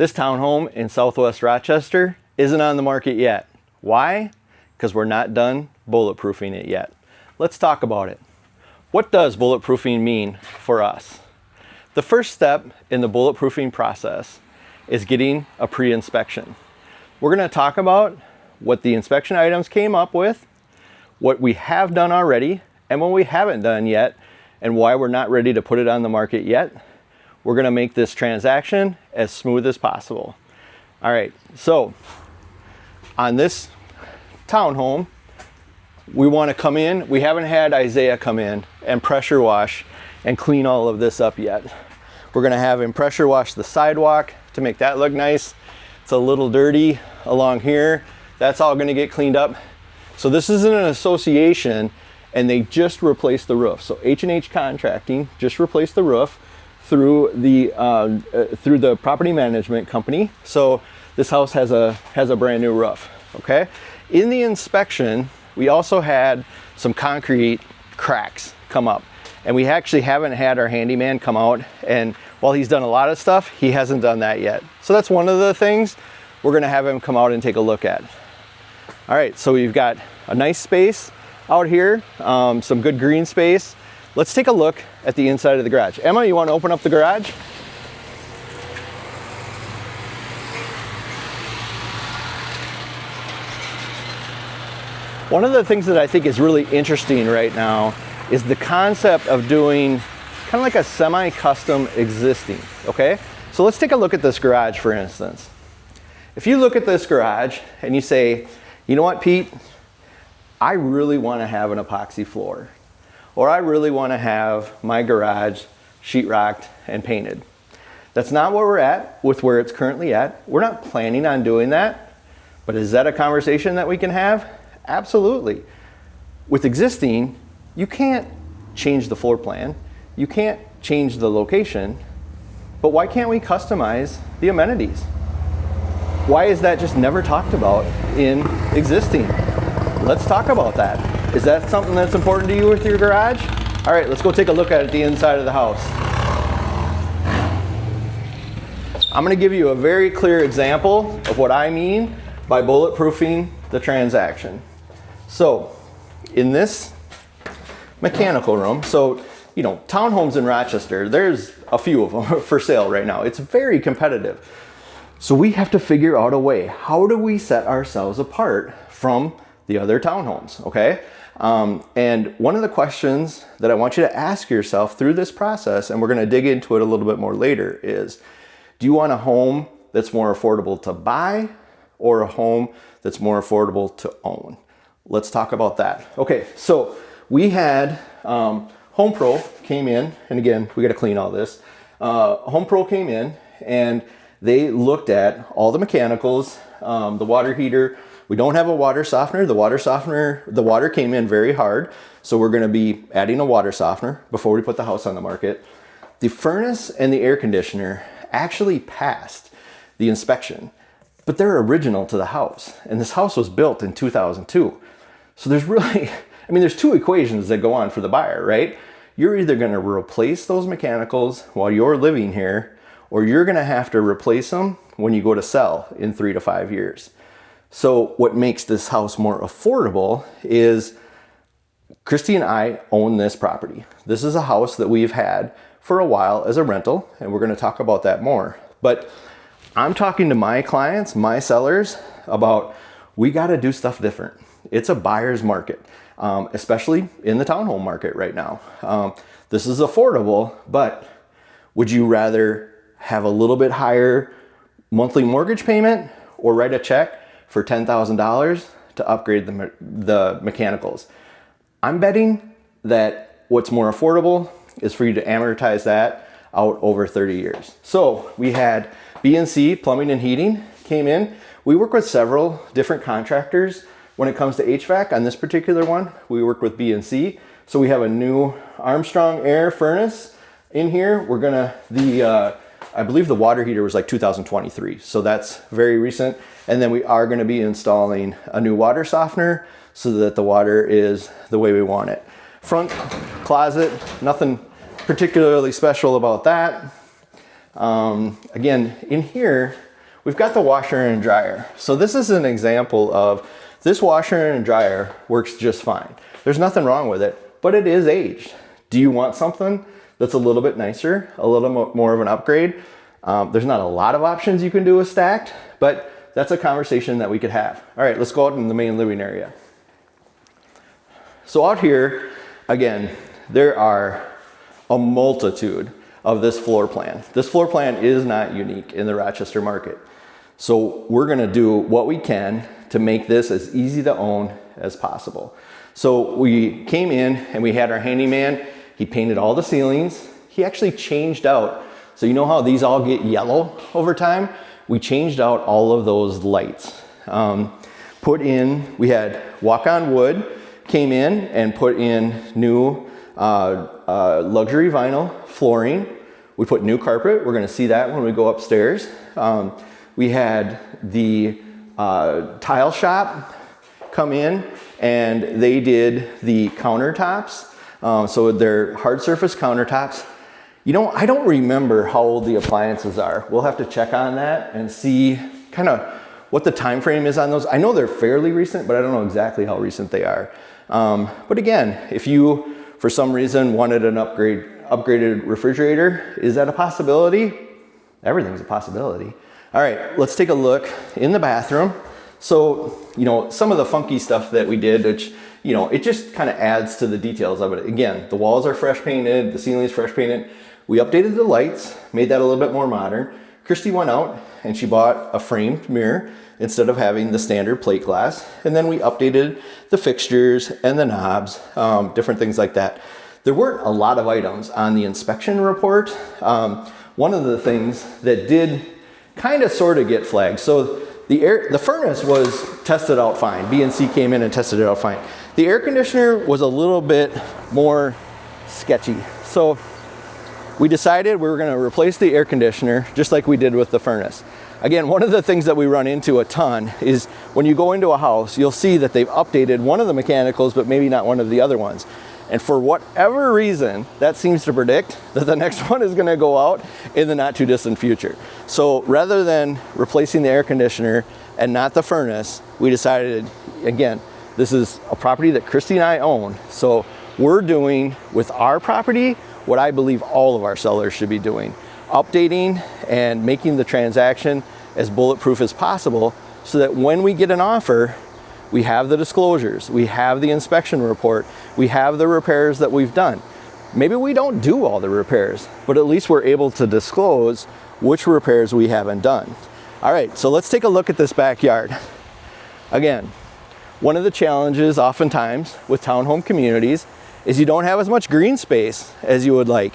This townhome in Southwest Rochester isn't on the market yet. Why? Because we're not done bulletproofing it yet. Let's talk about it. What does bulletproofing mean for us? The first step in the bulletproofing process is getting a pre-inspection. We're going to talk about what the inspection items came up with, what we have done already, and what we haven't done yet, and why we're not ready to put it on the market yet. We're going to make this transaction as smooth as possible. All right, so on this townhome, we want to come in. We haven't had Isaiah come in and pressure wash and clean all of this up yet. We're going to have him pressure wash the sidewalk to make that look nice. It's a little dirty along here. That's all going to get cleaned up. So this isn't an association, and they just replaced the roof. So H&H Contracting just replaced the roof through the property management company. So this house has a brand new roof. Okay. In the inspection, we also had some concrete cracks come up, and we actually haven't had our handyman come out, and while he's done a lot of stuff, he hasn't done that yet. So that's one of the things we're going to have him come out and take a look at. All right, so we've got a nice space out here, some good green space. Let's take a look at the inside of the garage. Emma, you want to open up the garage? One of the things that I think is really interesting right now is the concept of doing kind of like a semi-custom existing, okay? So let's take a look at this garage, for instance. If you look at this garage and you say, you know what, Pete, I really want to have an epoxy floor, or I really want to have my garage sheetrocked and painted. That's not where we're at with where it's currently at. We're not planning on doing that, but is that a conversation that we can have? Absolutely. With existing, you can't change the floor plan. You can't change the location, but why can't we customize the amenities? Why is that just never talked about in existing? Let's talk about that. Is that something that's important to you with your garage? All right, let's go take a look at the inside of the house. I'm going to give you a very clear example of what I mean by bulletproofing the transaction. So in this mechanical room, so you know, townhomes in Rochester, there's a few of them for sale right now. It's very competitive. So we have to figure out a way. How do we set ourselves apart from the other townhomes, okay? And one of the questions that I want you to ask yourself through this process, and we're gonna dig into it a little bit more later, is do you want a home that's more affordable to buy or a home that's more affordable to own? Let's talk about that. Okay, so we had Home Pro came in, and again, we gotta clean all this. Home Pro came in and they looked at all the mechanicals, the water heater. We don't have a water softener. The water came in very hard, so we're gonna be adding a water softener before we put the house on the market. The furnace and the air conditioner actually passed the inspection, but they're original to the house, and this house was built in 2002. So there's really, I mean, there's two equations that go on for the buyer, right? You're either gonna replace those mechanicals while you're living here, or you're gonna have to replace them when you go to sell in 3 to 5 years. So what makes this house more affordable is Christy and I own this property. This is a house that we've had for a while as a rental, and we're gonna talk about that more. But I'm talking to my clients, my sellers, about we gotta do stuff different. It's a buyer's market, especially in the townhome market right now. This is affordable, but would you rather have a little bit higher monthly mortgage payment or write a check for $10,000 to upgrade the mechanicals? I'm betting that what's more affordable is for you to amortize that out over 30 years. So we had B&C Plumbing and Heating came in. We work with several different contractors when it comes to HVAC. On this particular one, we work with B&C. So we have a new Armstrong air furnace in here. We're gonna, I believe the water heater was like 2023. So that's very recent. And then we are gonna be installing a new water softener so that the water is the way we want it. Front closet, nothing particularly special about that. Again, in here, we've got the washer and dryer. So this is an example of this washer and dryer works just fine. There's nothing wrong with it, but it is aged. Do you want something that's a little bit nicer, a little more of an upgrade? There's not a lot of options you can do with stacked, but that's a conversation that we could have. All right, let's go out in the main living area. So out here, again, there are a multitude of this floor plan. This floor plan is not unique in the Rochester market. So we're gonna do what we can to make this as easy to own as possible. So we came in and we had our handyman, he painted all the ceilings. He actually changed out, so you know how these all get yellow over time? We changed out all of those lights. We had walk-on wood, came in and put in new luxury vinyl flooring. We put new carpet. We're gonna see that when we go upstairs. We had the tile shop come in and they did the countertops. So they're hard surface countertops. You know, I don't remember how old the appliances are. We'll have to check on that and see kind of what the time frame is on those. I know they're fairly recent, but I don't know exactly how recent they are. But again, if you, for some reason, wanted an upgraded refrigerator, is that a possibility? Everything's a possibility. All right, let's take a look in the bathroom. So, you know, some of the funky stuff that we did, which, you know, it just kind of adds to the details of it. Again, the walls are fresh painted, the ceiling's fresh painted. We updated the lights, made that a little bit more modern. Christy went out and she bought a framed mirror instead of having the standard plate glass. And then we updated the fixtures and the knobs, different things like that. There weren't a lot of items on the inspection report. One of the things that did kind of sort of get flagged. So the furnace was tested out fine. B&C came in and tested it out fine. The air conditioner was a little bit more sketchy. So we decided we were going to replace the air conditioner just like we did with the furnace. Again, one of the things that we run into a ton is when you go into a house, you'll see that they've updated one of the mechanicals, but maybe not one of the other ones. And for whatever reason, that seems to predict that the next one is gonna go out in the not too distant future. So rather than replacing the air conditioner and not the furnace, we decided, again, this is a property that Christy and I own. So we're doing with our property what I believe all of our sellers should be doing. Updating and making the transaction as bulletproof as possible so that when we get an offer, we have the disclosures, we have the inspection report, we have the repairs that we've done. Maybe we don't do all the repairs, but at least we're able to disclose which repairs we haven't done. All right, so let's take a look at this backyard. Again, one of the challenges oftentimes with townhome communities is you don't have as much green space as you would like.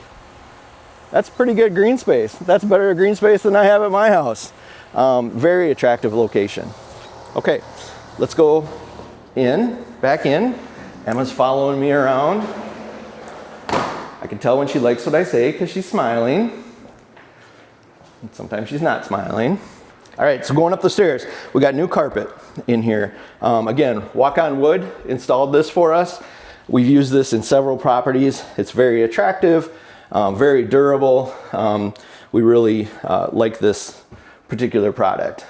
That's pretty good green space. That's better green space than I have at my house. Very attractive location. Okay, let's go back in. Emma's following me around. I can tell when she likes what I say because she's smiling. And sometimes she's not smiling. All right, so going up the stairs, we got new carpet in here. Again, walk-on wood installed this for us. We've used this in several properties. It's very attractive, very durable. We really like this particular product.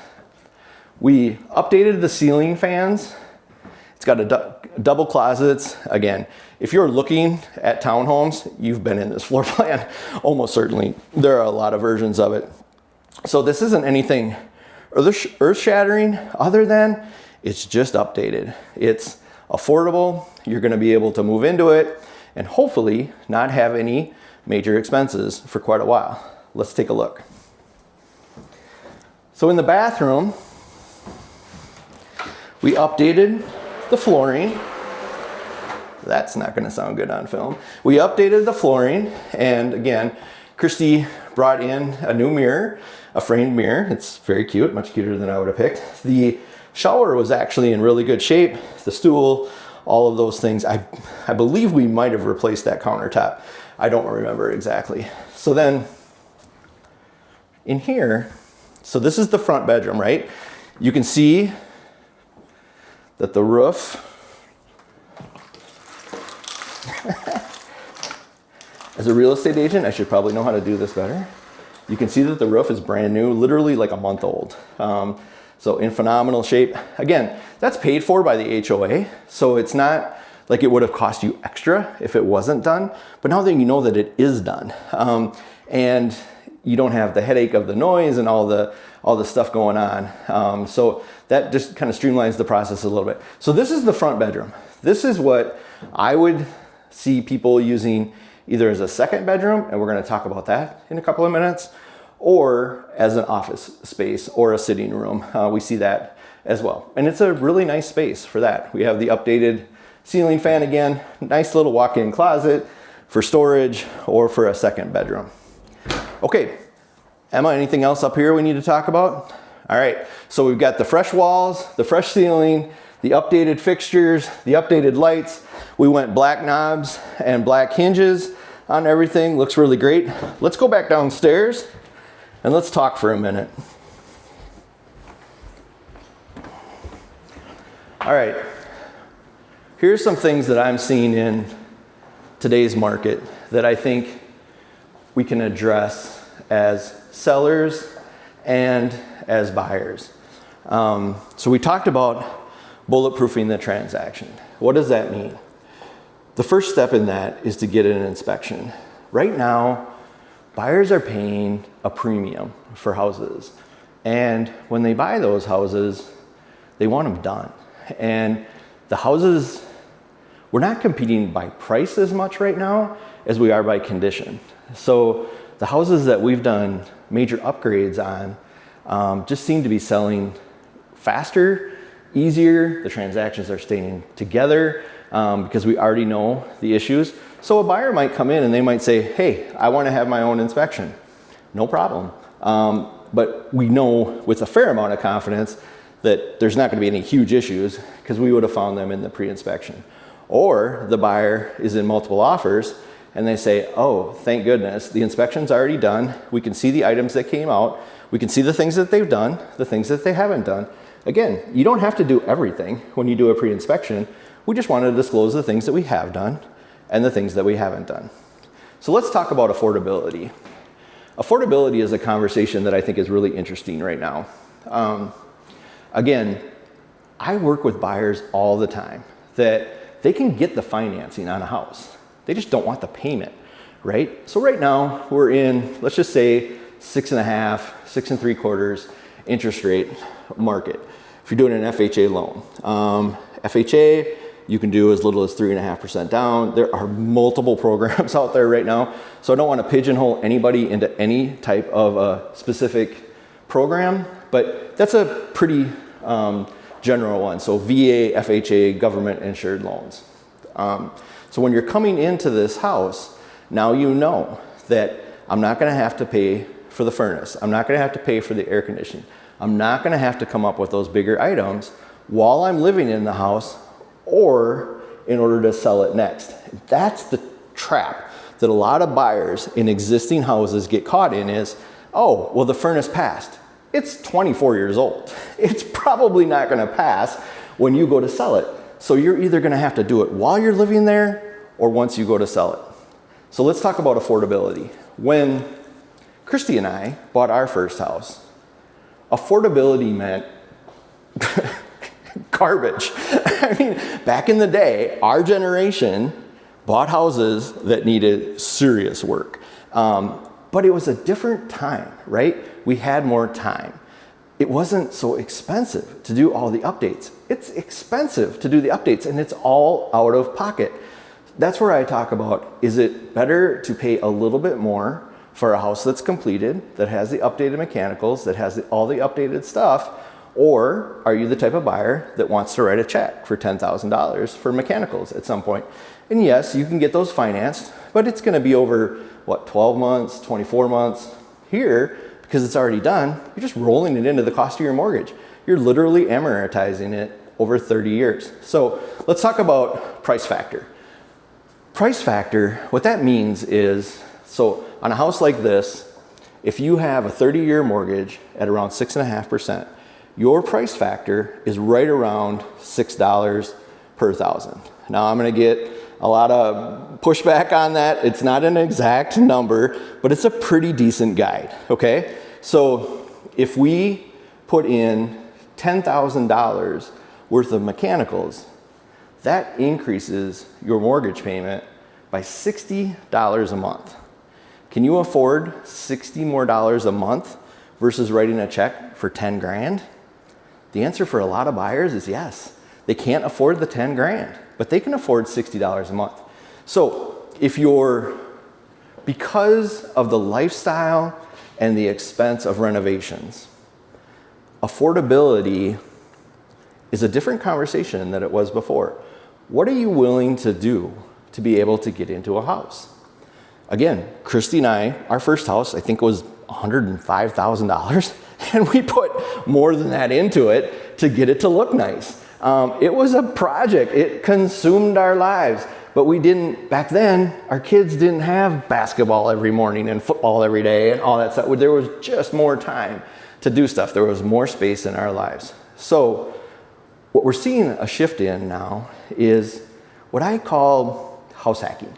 We updated the ceiling fans. It's got a double closets. Again, if you're looking at townhomes, you've been in this floor plan, almost certainly. There are a lot of versions of it. So this isn't anything earth-shattering other than it's just updated. It's affordable. You're going to be able to move into it and hopefully not have any major expenses for quite a while. Let's take a look. So in the bathroom, we updated the flooring. That's not going to sound good on film. We updated the flooring, and again, Christy brought in a new mirror, a framed mirror. It's very cute, much cuter than I would have picked. The shower was actually in really good shape. The stool, all of those things. I believe we might have replaced that countertop. I don't remember exactly. So then in here, so this is the front bedroom, right? You can see that the roof, as a real estate agent, I should probably know how to do this better. You can see that the roof is brand new, literally like a month old. So in phenomenal shape. Again, that's paid for by the HOA, so it's not like it would have cost you extra if it wasn't done. But now that you know that it is done, and you don't have the headache of the noise and all the stuff going on. So that just kind of streamlines the process a little bit. So this is the front bedroom. This is what I would see people using either as a second bedroom, and we're going to talk about that in a couple of minutes, or as an office space or a sitting room. We see that as well. And it's a really nice space for that. We have the updated ceiling fan again, nice little walk-in closet for storage or for a second bedroom. Okay, Emma, anything else up here we need to talk about? All right, so we've got the fresh walls, the fresh ceiling, the updated fixtures, the updated lights. We went black knobs and black hinges on everything. Looks really great. Let's go back downstairs and let's talk for a minute. All right, here's some things that I'm seeing in today's market that I think we can address as sellers and as buyers. So we talked about bulletproofing the transaction. What does that mean? The first step in that is to get an inspection. Right now, buyers are paying a premium for houses. And when they buy those houses, they want them done. And the houses, we're not competing by price as much right now as we are by condition. So the houses that we've done major upgrades on just seem to be selling faster, easier. The transactions are staying together because we already know the issues. So a buyer might come in and they might say, hey, I want to have my own inspection. No problem. But we know with a fair amount of confidence that there's not going to be any huge issues because we would have found them in the pre-inspection. Or the buyer is in multiple offers and they say, oh, thank goodness, the inspection's already done. We can see the items that came out. We can see the things that they've done, the things that they haven't done. Again, you don't have to do everything when you do a pre-inspection. We just want to disclose the things that we have done and the things that we haven't done. So let's talk about affordability. Affordability is a conversation that I think is really interesting right now. Again, I work with buyers all the time that they can get the financing on a house. They just don't want the payment, right? So right now we're in, let's just say 6.5, 6.75 interest rate market. If you're doing an FHA loan, FHA, you can do as little as 3.5% down. There are multiple programs out there right now. So I don't want to pigeonhole anybody into any type of a specific program, but that's a pretty general one. So VA, FHA, government insured loans. So when you're coming into this house, now you know that I'm not going to have to pay for the furnace. I'm not going to have to pay for the air conditioning. I'm not going to have to come up with those bigger items while I'm living in the house or in order to sell it next. That's the trap that a lot of buyers in existing houses get caught in is, oh, well, the furnace passed. It's 24 years old. It's probably not going to pass when you go to sell it. So you're either going to have to do it while you're living there or once you go to sell it. So let's talk about affordability. When Christy and I bought our first house, affordability meant garbage. I mean, back in the day, our generation bought houses that needed serious work. But it was a different time, right? We had more time. It wasn't so expensive to do all the updates. It's expensive to do the updates and it's all out of pocket. That's where I talk about, is it better to pay a little bit more for a house that's completed, that has the updated mechanicals, that has all the updated stuff, or are you the type of buyer that wants to write a check for $10,000 for mechanicals at some point? And yes, you can get those financed, but it's gonna be over, what, 12 months, 24 months? Here, because it's already done, you're just rolling it into the cost of your mortgage. You're literally amortizing it over 30 years. So let's talk about price factor. Price factor, what that means is, so on a house like this, if you have a 30-year mortgage at around 6.5%, your price factor is right around $6 per thousand. Now I'm gonna get a lot of pushback on that. It's not an exact number, but it's a pretty decent guide, okay? So if we put in $10,000 worth of mechanicals, that increases your mortgage payment by $60 a month. Can you afford $60 more a month versus writing a check for 10 grand? The answer for a lot of buyers is yes. They can't afford the 10 grand, but they can afford $60 a month. So because of the lifestyle and the expense of renovations, affordability is a different conversation than it was before. What are you willing to do to be able to get into a house? Again, Christy and I, our first house, I think was $105,000, and we put more than that into it to get it to look nice. It was a project. It consumed our lives, but we didn't, back then, our kids didn't have basketball every morning and football every day and all that stuff. There was just more time to do stuff. There was more space in our lives. So what we're seeing a shift in now is what I call house hacking.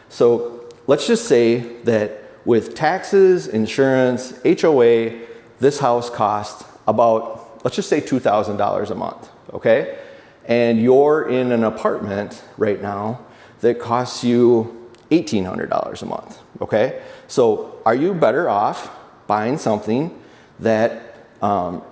So let's just say that with taxes, insurance, HOA, this house costs about, let's just say $2,000 a month, okay? And you're in an apartment right now that costs you $1,800 a month, okay? So are you better off buying something that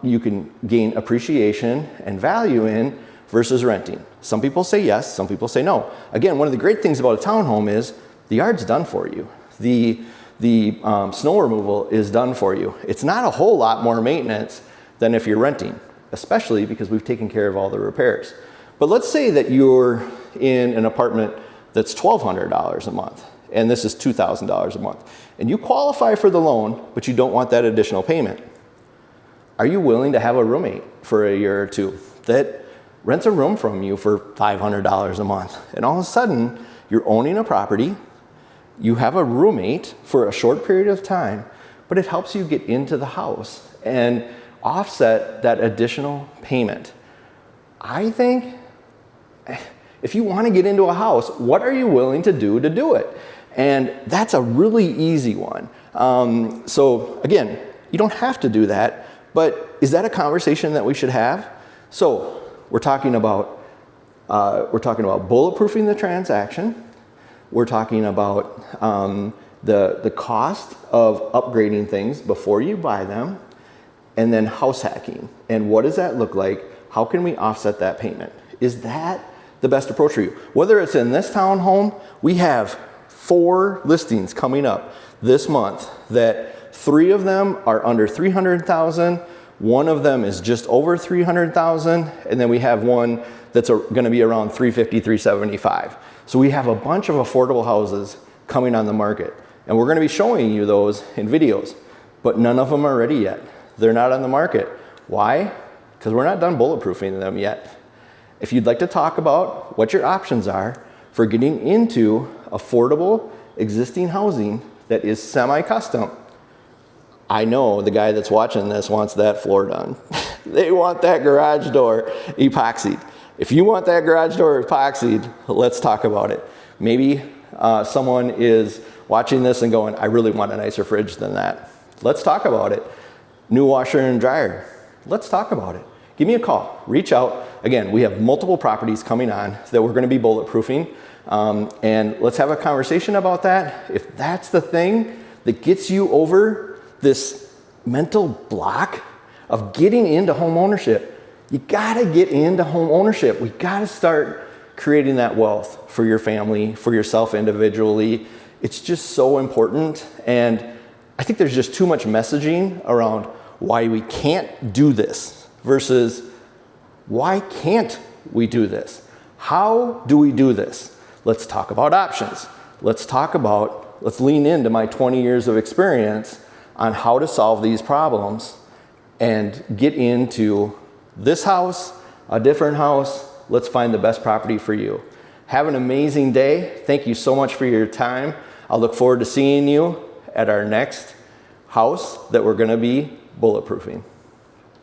you can gain appreciation and value in versus renting? Some people say yes, some people say no. Again, one of the great things about a townhome is the yard's done for you. The snow removal is done for you. It's not a whole lot more maintenance than if you're renting, especially because we've taken care of all the repairs. But let's say that you're in an apartment that's $1,200 a month, and this is $2,000 a month, and you qualify for the loan, but you don't want that additional payment. Are you willing to have a roommate for a year or two that rents a room from you for $500 a month? And all of a sudden, you're owning a property, you have a roommate for a short period of time, but it helps you get into the house and offset that additional payment. I think if you want to get into a house, what are you willing to do it? And that's a really easy one. So again, you don't have to do that, but is that a conversation that we should have? So we're talking about bulletproofing the transaction. We're talking about the cost of upgrading things before you buy them, and then house hacking. And what does that look like? How can we offset that payment? Is that the best approach for you? Whether it's in this townhome, we have 4 listings coming up this month that 3 of them are under $300,000, 1 of them is just over $300,000, and then we have one that's going to be around $350,000, $375,000. So we have a bunch of affordable houses coming on the market, and we're going to be showing you those in videos, but none of them are ready yet. They're not on the market. Why? Because we're not done bulletproofing them yet. If you'd like to talk about what your options are for getting into affordable existing housing that is semi-custom, I know the guy that's watching this wants that floor done. They want that garage door epoxied. If you want that garage door epoxied, let's talk about it. Maybe someone is watching this and going, I really want a nicer fridge than that. Let's talk about it. New washer and dryer. Let's talk about it. Give me a call. Reach out. Again, we have multiple properties coming on that we're going to be bulletproofing. And let's have a conversation about that. If that's the thing that gets you over this mental block of getting into home ownership, you gotta get into home ownership. We gotta start creating that wealth for your family, for yourself individually. It's just so important. And I think there's just too much messaging around why we can't do this versus why can't we do this? How do we do this? Let's talk about options. Let's lean into my 20 years of experience on how to solve these problems and get into this house, a different house. Let's find the best property for you. Have an amazing day. Thank you so much for your time. I'll look forward to seeing you at our next house that we're going to be bulletproofing.